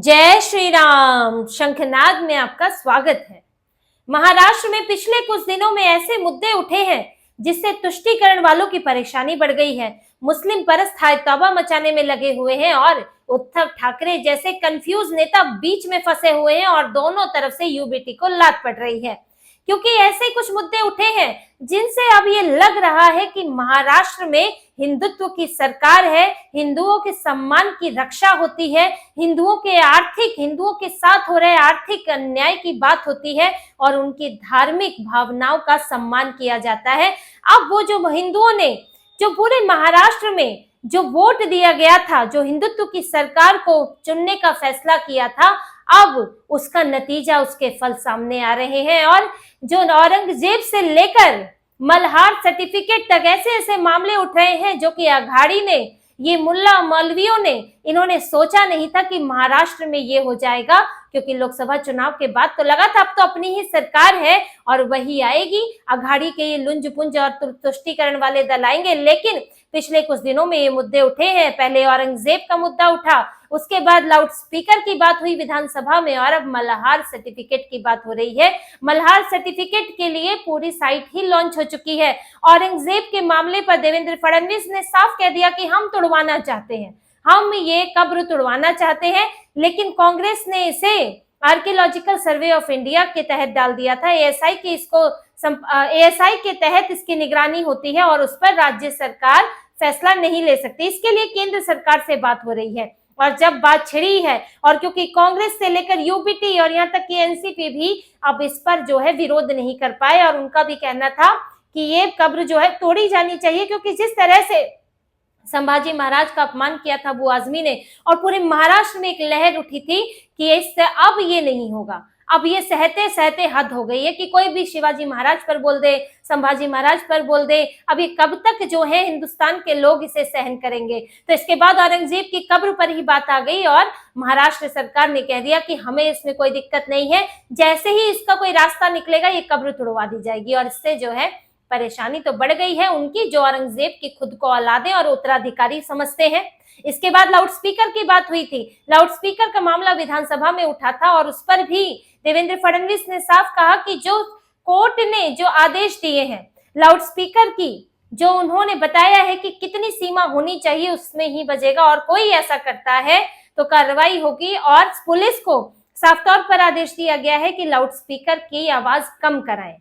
जय श्री राम। शंखनाद में आपका स्वागत है। महाराष्ट्र में पिछले कुछ दिनों में ऐसे मुद्दे उठे हैं जिससे तुष्टीकरण वालों की परेशानी बढ़ गई है। मुस्लिम परस्त हाय तौबा मचाने में लगे हुए हैं और उद्धव ठाकरे जैसे कंफ्यूज नेता बीच में फंसे हुए हैं और दोनों तरफ से यूबीटी को लात पड़ रही है, क्योंकि ऐसे कुछ मुद्दे उठे हैं जिनसे अब ये लग रहा है कि महाराष्ट्र में हिंदुत्व की सरकार है, हिंदुओं के सम्मान की रक्षा होती है, हिंदुओं के साथ हो रहे आर्थिक अन्याय की बात होती है और उनकी धार्मिक भावनाओं का सम्मान किया जाता है। अब वो जो हिंदुओं ने जो पूरे महाराष्ट्र में जो वोट दिया गया था, जो हिंदुत्व की सरकार को चुनने का फैसला किया था, अब उसका नतीजा, उसके फल सामने आ रहे हैं। और जो औरंगजेब से लेकर मल्हार सर्टिफिकेट तक ऐसे ऐसे मामले उठ रहे हैं जो कि अघाड़ी ने, ये मुल्ला मौलवियों ने, इन्होंने सोचा नहीं था कि महाराष्ट्र में ये हो जाएगा, क्योंकि लोकसभा चुनाव के बाद तो लगा था अब तो अपनी ही सरकार है और वही आएगी, अघाड़ी के ये लुंज पुंज और तुष्टीकरण वाले दल आएंगे। लेकिन पिछले कुछ दिनों में ये मुद्दे उठे हैं। पहले औरंगजेब का मुद्दा उठा, उसके बाद लाउड स्पीकर की बात हुई विधानसभा में और अब मल्हार सर्टिफिकेट की बात हो रही है। मल्हार सर्टिफिकेट के लिए पूरी साइट ही लॉन्च हो चुकी है। औरंगजेब के मामले पर देवेंद्र फडणवीस ने साफ कह दिया कि हम तुड़वाना चाहते हैं, हम ये कब्र तुड़वाना चाहते हैं, लेकिन कांग्रेस ने इसे आर्कियोलॉजिकल सर्वे ऑफ इंडिया के तहत डाल दिया था। एएसआई के तहत इसकी निगरानी होती है और उस पर राज्य सरकार फैसला नहीं ले सकती। इसके लिए केंद्र सरकार से बात हो रही है और जब बात छिड़ी है और क्योंकि कांग्रेस से लेकर यूबीटी और यहाँ तक कि एनसीपी भी अब इस पर जो है विरोध नहीं कर पाए और उनका भी कहना था कि ये कब्र जो है तोड़ी जानी चाहिए, क्योंकि जिस तरह से संभाजी महाराज का अपमान किया था अबू आजमी ने और पूरे महाराष्ट्र में एक लहर उठी थी कि इससे अब ये नहीं होगा, अब ये सहते सहते हद हो गई है कि कोई भी शिवाजी महाराज पर बोल दे, संभाजी महाराज पर बोल दे, अभी कब तक जो है हिंदुस्तान के लोग इसे सहन करेंगे। तो इसके बाद औरंगजेब की कब्र पर ही बात आ गई और महाराष्ट्र सरकार ने कह दिया कि हमें इसमें कोई दिक्कत नहीं है, जैसे ही इसका कोई रास्ता निकलेगा ये कब्र तुड़वा दी जाएगी। और इससे जो है परेशानी तो बढ़ गई है उनकी, जो औरंगजेब की खुद को औलादे और उत्तराधिकारी समझते हैं। इसके बाद लाउड स्पीकर की बात हुई थी। लाउड स्पीकर का मामला विधानसभा में उठा था और उस पर भी देवेंद्र फडणवीस ने साफ कहा कि जो कोर्ट ने जो आदेश दिए हैं लाउड स्पीकर की, जो उन्होंने बताया है कि कितनी सीमा होनी चाहिए उसमें ही बजेगा और कोई ऐसा करता है तो कार्रवाई होगी। और पुलिस को साफ तौर पर आदेश दिया गया है कि लाउड स्पीकर की आवाज कम कराएं।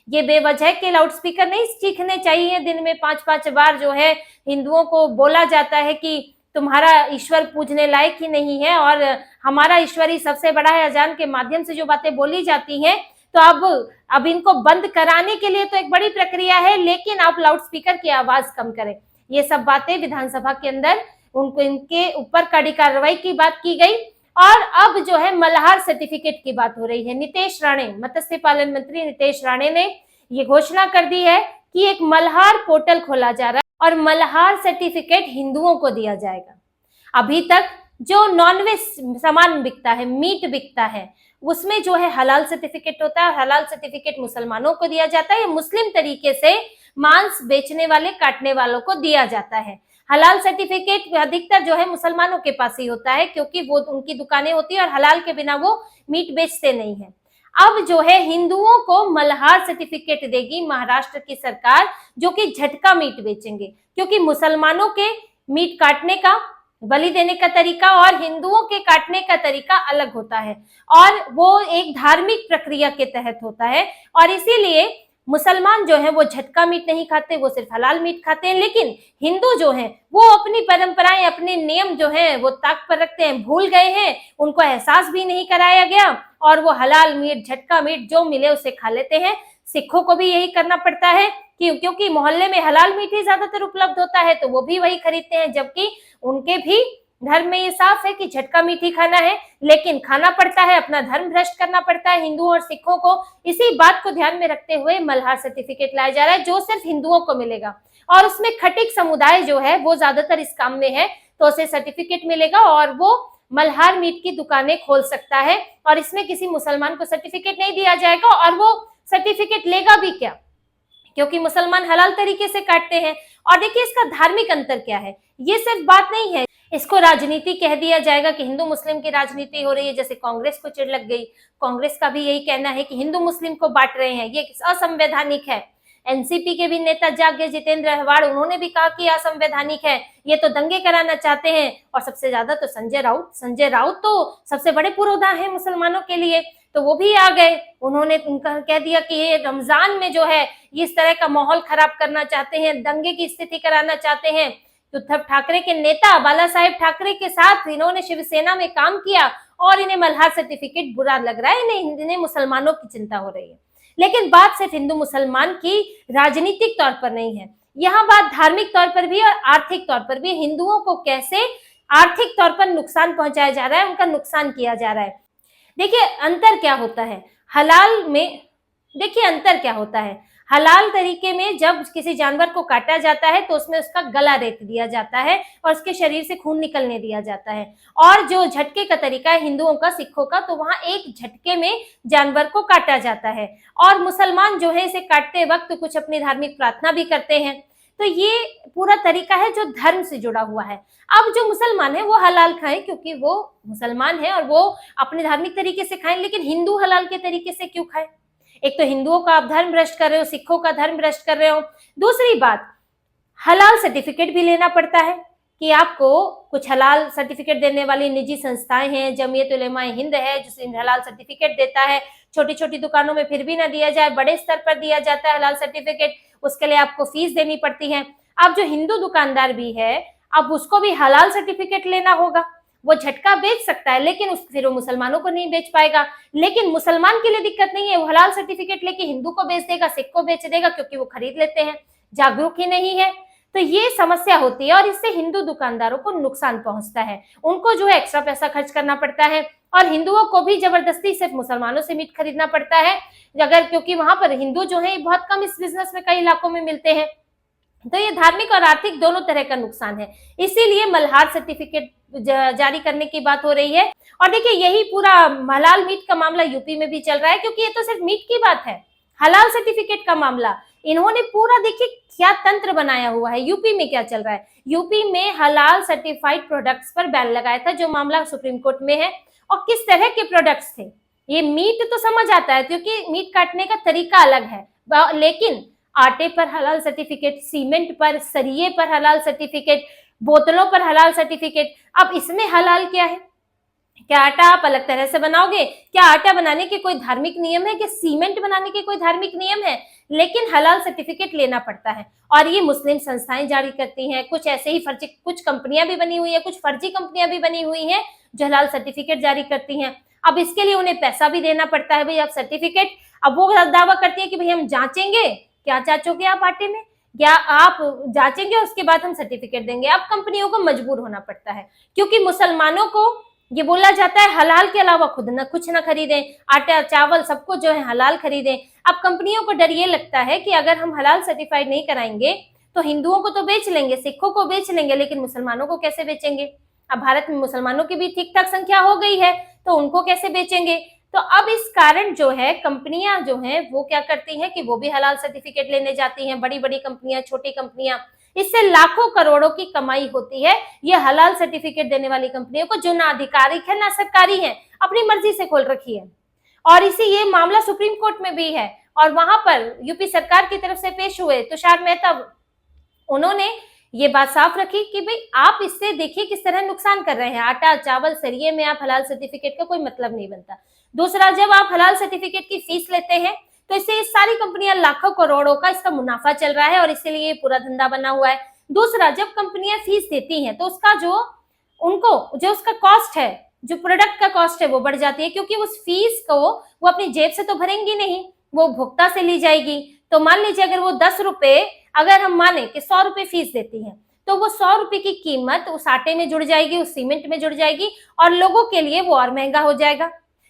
ये बेवजह के लाउड स्पीकर नहीं चीखने चाहिए। दिन में 5-5 बार जो है हिंदुओं को बोला जाता है कि तुम्हारा ईश्वर पूजने लायक ही नहीं है और हमारा ईश्वर ही सबसे बड़ा है। अजान के माध्यम से जो बातें बोली जाती हैं, तो अब इनको बंद कराने के लिए तो एक बड़ी प्रक्रिया है, लेकिन आप लाउड स्पीकर की आवाज कम करें। ये सब बातें विधानसभा के अंदर उनको इनके ऊपर कड़ी कार्रवाई की बात की गई। और अब जो है मल्हार सर्टिफिकेट की बात हो रही है। नीतीश राणे, मत्स्य पालन मंत्री नीतीश राणे ने ये घोषणा कर दी है कि एक मल्हार पोर्टल खोला जा रहा है और मल्हार सर्टिफिकेट हिंदुओं को दिया जाएगा। अभी तक जो नॉनवेज सामान बिकता है, मीट बिकता है, उसमें जो है हलाल सर्टिफिकेट होता है। हलाल सर्टिफिकेट मुसलमानों को दिया जाता है, मुस्लिम तरीके से मांस बेचने वाले, काटने वालों को दिया जाता है। हलाल सर्टिफिकेट अधिकतर जो है मुसलमानों के पास ही होता है, क्योंकि वो उनकी दुकानें होती है और हलाल के बिना वो मीट बेचते नहीं है। अब जो है हिंदुओं को मल्हार सर्टिफिकेट देगी महाराष्ट्र की सरकार, जो कि झटका मीट बेचेंगे, क्योंकि मुसलमानों के मीट काटने का, बलि देने का तरीका और हिंदुओं के काटने का तरीका अलग होता है और वो एक धार्मिक प्रक्रिया के तहत होता है। और इसीलिए मुसलमान जो है वो झटका मीट नहीं खाते, वो सिर्फ हलाल मीट खाते हैं। लेकिन हिंदू जो हैं वो अपनी परंपराएं, अपने नियम जो हैं वो ताक पर रखते हैं, भूल गए हैं, उनको एहसास भी नहीं कराया गया और वो हलाल मीट, झटका मीट जो मिले उसे खा लेते हैं। सिखों को भी यही करना पड़ता है क्योंकि मोहल्ले में हलाल मीट ही ज्यादातर उपलब्ध होता है, तो वो भी वही खरीदते हैं, जबकि उनके भी धर्म में ये साफ है कि झटका मीट ही खाना है। लेकिन खाना पड़ता है, अपना धर्म भ्रष्ट करना पड़ता है हिंदुओं और सिखों को। इसी बात को ध्यान में रखते हुए मल्हार सर्टिफिकेट लाया जा रहा है, जो सिर्फ हिंदुओं को मिलेगा और उसमें खटिक समुदाय जो है वो ज्यादातर इस काम में है, तो उसे सर्टिफिकेट मिलेगा और वो मल्हार मीट की दुकानें खोल सकता है। और इसमें किसी मुसलमान को सर्टिफिकेट नहीं दिया जाएगा और वो सर्टिफिकेट लेगा भी क्या, क्योंकि मुसलमान हलाल तरीके से काटते हैं और देखिए इसका धार्मिक अंतर क्या है, ये सिर्फ बात नहीं है इसको राजनीति कह दिया जाएगा कि हिंदू मुस्लिम की राजनीति हो रही है, जैसे कांग्रेस को चिढ़ लग गई। कांग्रेस का भी यही कहना है कि हिंदू मुस्लिम को बांट रहे हैं, ये असंवैधानिक है। एनसीपी के भी नेता जाग गए, जितेंद्र अहवाड़, उन्होंने भी कहा कि असंवैधानिक है, ये तो दंगे कराना चाहते हैं। और सबसे ज्यादा तो संजय राउत तो सबसे बड़े पुरोधा है मुसलमानों के लिए, तो वो भी आ गए। उन्होंने उनका कह दिया कि ये रमजान में जो है ये इस तरह का माहौल खराब करना चाहते हैं, दंगे की स्थिति कराना चाहते हैं। उद्धव ठाकरे के नेता बाला साहेब ठाकरे के साथ इन्होंने शिवसेना में काम किया और इन्हें मल्हार सर्टिफिकेट बुरा लग रहा है, इन्हें मुसलमानों की चिंता हो रही है। लेकिन बात सिर्फ हिंदू मुसलमान की राजनीतिक तौर पर नहीं है, यहाँ बात धार्मिक तौर पर भी और आर्थिक तौर पर भी, हिंदुओं को कैसे आर्थिक तौर पर नुकसान पहुंचाया जा रहा है, उनका नुकसान किया जा रहा है। देखिए अंतर क्या होता है हलाल में, देखिए अंतर क्या होता है। हलाल तरीके में जब किसी जानवर को काटा जाता है तो उसमें उसका गला रेत दिया जाता है और उसके शरीर से खून निकलने दिया जाता है। और जो झटके का तरीका है हिंदुओं का, सिखों का, तो वहां एक झटके में जानवर को काटा जाता है। और मुसलमान जो है इसे काटते वक्त कुछ अपनी धार्मिक प्रार्थना भी करते हैं। तो ये पूरा तरीका है जो धर्म से जुड़ा हुआ है। अब जो मुसलमान है वो हलाल खाएं क्योंकि वो मुसलमान है और वो अपने धार्मिक तरीके से खाएं, लेकिन हिंदू हलाल के तरीके से क्यों खाएं? एक तो हिंदुओं का आप धर्म भ्रष्ट कर रहे हो, सिखों का धर्म भ्रष्ट कर रहे हो। दूसरी बात, हलाल सर्टिफिकेट भी लेना पड़ता है कि आपको कुछ हलाल सर्टिफिकेट देने वाली निजी संस्थाएं हैं, जमीयत उलेमाए हिंद है जो हलाल सर्टिफिकेट देता है। छोटी छोटी दुकानों में फिर भी ना दिया जाए, बड़े स्तर पर दिया जाता है हलाल सर्टिफिकेट, उसके लिए आपको फीस देनी पड़ती है। अब जो हिंदू दुकानदार भी है अब उसको भी हलाल सर्टिफिकेट लेना होगा। वो झटका बेच सकता है लेकिन फिर वो मुसलमानों को नहीं बेच पाएगा। लेकिन मुसलमान के लिए दिक्कत नहीं है, वो हलाल सर्टिफिकेट लेके हिंदू को बेच देगा, सिख को बेच देगा, क्योंकि वो खरीद लेते हैं, जागरूक ही नहीं है। तो ये समस्या होती है और इससे हिंदू दुकानदारों को नुकसान पहुंचता है, उनको जो है एक्स्ट्रा पैसा खर्च करना पड़ता है। और हिंदुओं को भी जबरदस्ती सिर्फ मुसलमानों से मीट खरीदना पड़ता है, अगर क्योंकि वहां पर हिंदू जो है बहुत कम इस बिजनेस में कई इलाकों में मिलते हैं। तो ये धार्मिक और आर्थिक दोनों तरह का नुकसान है, इसीलिए मल्हार सर्टिफिकेट जारी करने की बात हो रही है। और देखिए यही पूरा हलाल मीट का मामला यूपी में भी चल रहा है, क्योंकि ये तो सिर्फ मीट की बात है, हलाल सर्टिफिकेट का मामला इन्होंने पूरा देखिए क्या तंत्र बनाया हुआ है। यूपी में क्या चल रहा है, यूपी में हलाल सर्टिफाइड प्रोडक्ट्स पर बैन लगाया था, जो मामला सुप्रीम कोर्ट में है। और किस तरह के प्रोडक्ट्स थे, ये मीट तो समझ आता है क्योंकि मीट काटने का तरीका अलग है, लेकिन आटे पर हलाल सर्टिफिकेट, सीमेंट पर, सरिये पर हलाल सर्टिफिकेट, बोतलों पर हलाल सर्टिफिकेट। अब इसमें हलाल क्या है? क्या आटा आप अलग तरह से बनाओगे? क्या आटा बनाने के कोई धार्मिक नियम है? क्या सीमेंट बनाने के कोई धार्मिक नियम है? लेकिन हलाल सर्टिफिकेट लेना पड़ता है और ये मुस्लिम संस्थाएं जारी करती हैं। कुछ ऐसे ही फर्जी कुछ कंपनियां भी बनी हुई है, कुछ फर्जी कंपनियां भी बनी हुई हैं जो हलाल सर्टिफिकेट जारी करती हैं। अब इसके लिए उन्हें पैसा भी देना पड़ता है। भाई आप सर्टिफिकेट, अब वो दावा करती है कि भाई हम जांचेंगे, क्या जांचोगे आप आटे में, क्या आप जांचेंगे उसके बाद हम सर्टिफिकेट देंगे। अब कंपनियों को मजबूर होना पड़ता है, क्योंकि मुसलमानों को ये बोला जाता है हलाल के अलावा खुद न कुछ ना खरीदें, आटा चावल सबको जो है हलाल खरीदें। अब कंपनियों को डर ये लगता है कि अगर हम हलाल सर्टिफाइड नहीं कराएंगे तो हिंदुओं को तो बेच लेंगे, सिखों को बेच लेंगे, लेकिन मुसलमानों को कैसे बेचेंगे? अब भारत में मुसलमानों की भी ठीक ठाक संख्या हो गई है, तो उनको कैसे बेचेंगे? तो अब इस कारण जो है कंपनियां जो हैं वो क्या करती हैं कि वो भी हलाल सर्टिफिकेट लेने जाती हैं, बड़ी बड़ी कंपनियां, छोटी कंपनियां, इससे लाखों करोड़ों की कमाई होती है। ये हलाल सर्टिफिकेट देने वाली कंपनियों को, जो ना आधिकारिक है ना सरकारी है, अपनी मर्जी से खोल रखी है। और इसी ये मामला सुप्रीम कोर्ट में भी है और वहां पर यूपी सरकार की तरफ से पेश हुए तुषार मेहता, उन्होंने ये बात साफ रखी कि भाई आप इससे देखिए किस तरह नुकसान कर रहे हैं। आटा चावल सरिये में आप हलाल सर्टिफिकेट का कोई मतलब नहीं बनता। दूसरा, जब आप हलाल सर्टिफिकेट की फीस लेते हैं तो इससे सारी कंपनियां लाखों करोड़ों का इसका मुनाफा चल रहा है और इसीलिए पूरा धंधा बना हुआ है। दूसरा, जब कंपनियां फीस देती हैं तो उसका जो उसका कॉस्ट है, जो प्रोडक्ट का कॉस्ट है वो बढ़ जाती है, क्योंकि उस फीस को वो अपनी जेब से तो भरेंगी नहीं, वो उपभोक्ता से ली जाएगी। तो मान लीजिए अगर वो 10 रुपए, अगर हम माने कि 100 रुपए फीस देती है, तो वो 100 रुपए की कीमत उस आटे में जुड़ जाएगी, उस सीमेंट में जुड़ जाएगी और लोगों के लिए वो और महंगा हो जाएगा।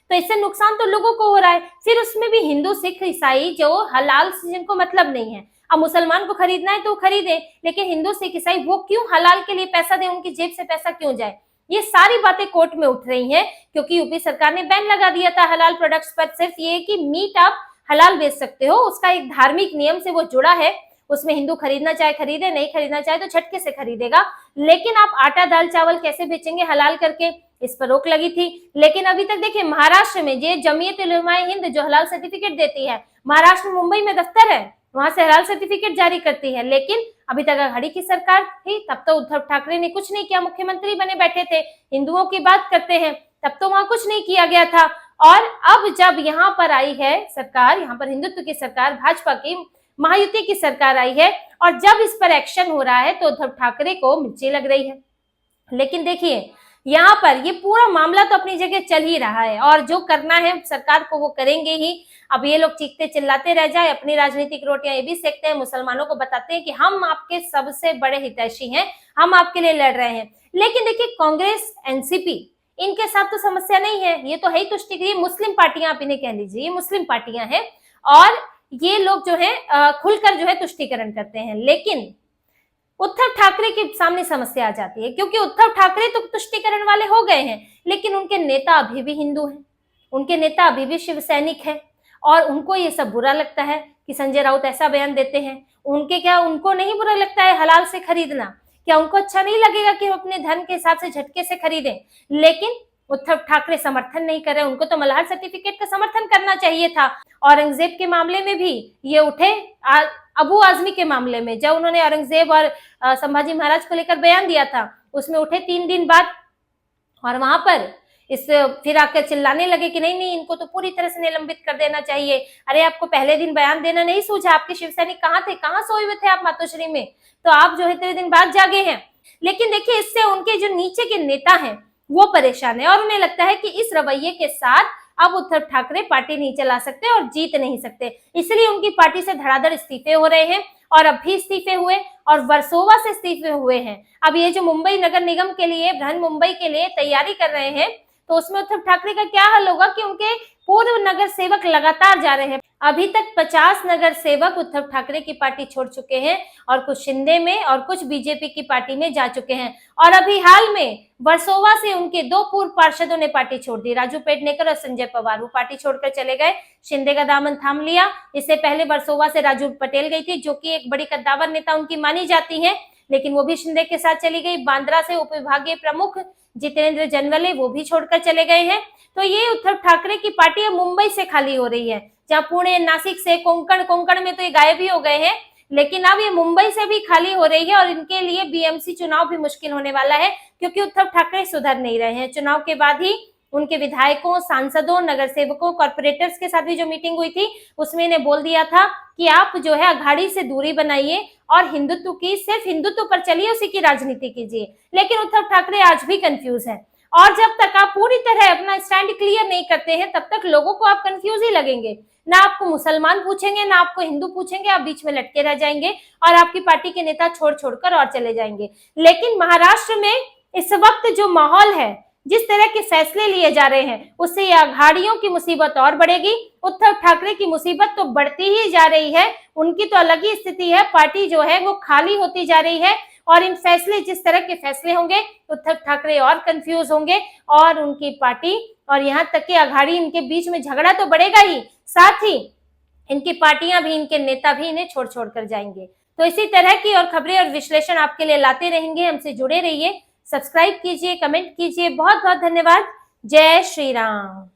तो इससे नुकसान तो लोगों को हो रहा है। फिर उसमें भी हिंदू सिख ईसाई जो हलाल से जिनको मतलब नहीं है, अब मुसलमान को खरीदना है तो खरीदे, लेकिन हिंदू सिख ईसाई वो क्यों हलाल के लिए पैसा दे, उनकी जेब से पैसा क्यों जाए? ये सारी बातें कोर्ट में उठ रही हैं, क्योंकि यूपी सरकार ने बैन लगा दिया था हलाल प्रोडक्ट्स पर। सिर्फ ये कि मीट आप हलाल बेच सकते हो, उसका एक धार्मिक नियम से वो जुड़ा है, उसमें हिंदू खरीदना चाहे खरीदे, नहीं खरीदना चाहे तो झटके से खरीदेगा। लेकिन आप आटा दाल चावल कैसे बेचेंगे हलाल करके, इस पर रोक लगी थी। लेकिन अभी तक देखिए महाराष्ट्र में ये जमीयत उलमाए हिंद जो हलाल सर्टिफिकेट देती है, महाराष्ट्र मुंबई में दफ्तर है, वहां से हलाल सर्टिफिकेट जारी करती है। लेकिन अभी तक अघाड़ी की सरकार थी तब तो उद्धव ठाकरे ने कुछ नहीं किया, मुख्यमंत्री बने बैठे थे, हिंदुओं की बात करते हैं, तब तो वहां कुछ नहीं किया गया था। और अब जब यहाँ पर आई है सरकार, यहाँ पर हिंदुत्व की सरकार, भाजपा की महायुति की सरकार आई है, और जब इस पर एक्शन हो रहा है तो उद्धव ठाकरे को मिर्ची लग रही है। लेकिन देखिए यहाँ पर ये पूरा मामला तो अपनी जगह चल ही रहा है, और जो करना है सरकार को वो करेंगे ही। अब ये लोग चीखते चिल्लाते रह जाए, अपनी राजनीतिक रोटियां ये भी सेकते हैं, मुसलमानों को बताते हैं कि हम आपके सबसे बड़े हितैषी हैं, हम आपके लिए लड़ रहे हैं। लेकिन देखिए कांग्रेस, एनसीपी, इनके साथ तो समस्या नहीं है, ये तो है ही तुष्टिकरण, मुस्लिम पार्टियां आप इन्हें कह लीजिए, ये मुस्लिम पार्टियां हैं और ये लोग जो है खुलकर जो है तुष्टिकरण करते हैं। लेकिन उद्धव ठाकरे के सामने समस्या आ जाती है, क्योंकि उद्धव ठाकरे तो तुष्टिकरण वाले हो गए हैं, लेकिन उनके नेता अभी भी हिंदू हैं, उनके नेता अभी भी शिव सैनिक हैं, और उनको ये सब बुरा लगता है कि संजय राउत ऐसा बयान देते हैं। उनको नहीं बुरा लगता है हलाल से खरीदना? क्या उनको अच्छा नहीं लगेगा कि वो अपने धन के हिसाब से झटके से खरीदें? लेकिन उद्धव ठाकरे समर्थन नहीं कर रहे, उनको तो मल्हार सर्टिफिकेट का समर्थन करना चाहिए था। औरंगजेब के मामले में भी ये उठे, अबू आजमी के मामले में जब उन्होंने औरंगजेब और संभाजी महाराज को लेकर बयान दिया था, उसमें उठे 3 दिन बाद, और वहां पर फिर आकर चिल्लाने लगे कि नहीं इनको तो पूरी तरह से निलंबित कर देना चाहिए। अरे आपको पहले दिन बयान देना नहीं सूझा? आपके शिव सैनिक कहाँ थे, कहाँ सोए हुए थे आप मातोश्री में? तो आप जो है 3 दिन बाद जागे हैं। लेकिन देखिए इससे उनके जो नीचे के नेता हैं वो परेशान है, और उन्हें लगता है कि इस रवैये के साथ अब उद्धव ठाकरे पार्टी नहीं चला सकते और जीत नहीं सकते, इसलिए उनकी पार्टी से धड़ाधड़ इस्तीफे हो रहे हैं, और अब भी इस्तीफे हुए और वर्सोवा से इस्तीफे हुए हैं। अब ये जो मुंबई नगर निगम के लिए, बृहन मुंबई के लिए तैयारी कर रहे हैं, तो उसमें उद्धव ठाकरे का क्या हाल होगा कि उनके पूर्व नगर सेवक लगातार जा रहे हैं। अभी तक 50 नगर सेवक उद्धव ठाकरे की पार्टी छोड़ चुके हैं, और कुछ शिंदे में और कुछ बीजेपी की पार्टी में जा चुके हैं। और अभी हाल में वर्सोवा से उनके 2 पूर्व पार्षदों ने पार्टी छोड़ दी, राजू पेडनेकर और संजय पवार, वो पार्टी छोड़कर चले गए, शिंदे का दामन थाम लिया। इससे पहले वर्सोवा से राजू पटेल गई थी, जो कि एक बड़ी कद्दावर नेता उनकी मानी जाती है, लेकिन वो भी शिंदे के साथ चली गई। बांद्रा से उपविभागीय प्रमुख जितेंद्र जनवले वो भी छोड़कर चले गए हैं। तो ये उद्धव ठाकरे की पार्टी अब मुंबई से खाली हो रही है, जहां पुणे, नासिक से, कोंकण में तो ये गायब ही हो गए हैं, लेकिन अब ये मुंबई से भी खाली हो रही है, और इनके लिए बीएमसी चुनाव भी मुश्किल होने वाला है, क्योंकि उद्धव ठाकरे सुधर नहीं रहे हैं। चुनाव के बाद ही उनके विधायकों, सांसदों, नगर सेवकों, कॉर्पोरेटर्स के साथ भी जो मीटिंग हुई थी, उसमें इन्हें बोल दिया था कि आप जो है अघाड़ी से दूरी बनाइए और हिंदुत्व की, सिर्फ हिंदुत्व पर चलिए, उसी की राजनीति कीजिए। लेकिन उद्धव ठाकरे आज भी कंफ्यूज है, और जब तक आप पूरी तरह अपना स्टैंड क्लियर नहीं करते हैं, तब तक लोगों को आप कंफ्यूज ही लगेंगे। ना आपको मुसलमान पूछेंगे, ना आपको हिंदू पूछेंगे, आप बीच में लटके रह जाएंगे, और आपकी पार्टी के नेता छोड़ छोड़कर और चले जाएंगे। लेकिन महाराष्ट्र में इस वक्त जो माहौल है, जिस तरह के फैसले लिए जा रहे हैं, उससे ये अघाड़ियों की मुसीबत और बढ़ेगी। उद्धव ठाकरे की मुसीबत तो बढ़ती ही जा रही है, उनकी तो अलग ही स्थिति है, पार्टी जो है वो खाली होती जा रही है, और इन फैसले, जिस तरह के फैसले होंगे, उद्धव ठाकरे और कंफ्यूज होंगे, और उनकी पार्टी और यहाँ तक कि अघाड़ी, इनके बीच में झगड़ा तो बढ़ेगा ही, साथ ही इनकी पार्टियां भी, इनके नेता भी इन्हें छोड़ छोड़ कर जाएंगे। तो इसी तरह की और खबरें और विश्लेषण आपके लिए लाते रहेंगे, हमसे जुड़े रहिए, सब्सक्राइब कीजिए, कमेंट कीजिए। बहुत बहुत धन्यवाद। जय श्री राम।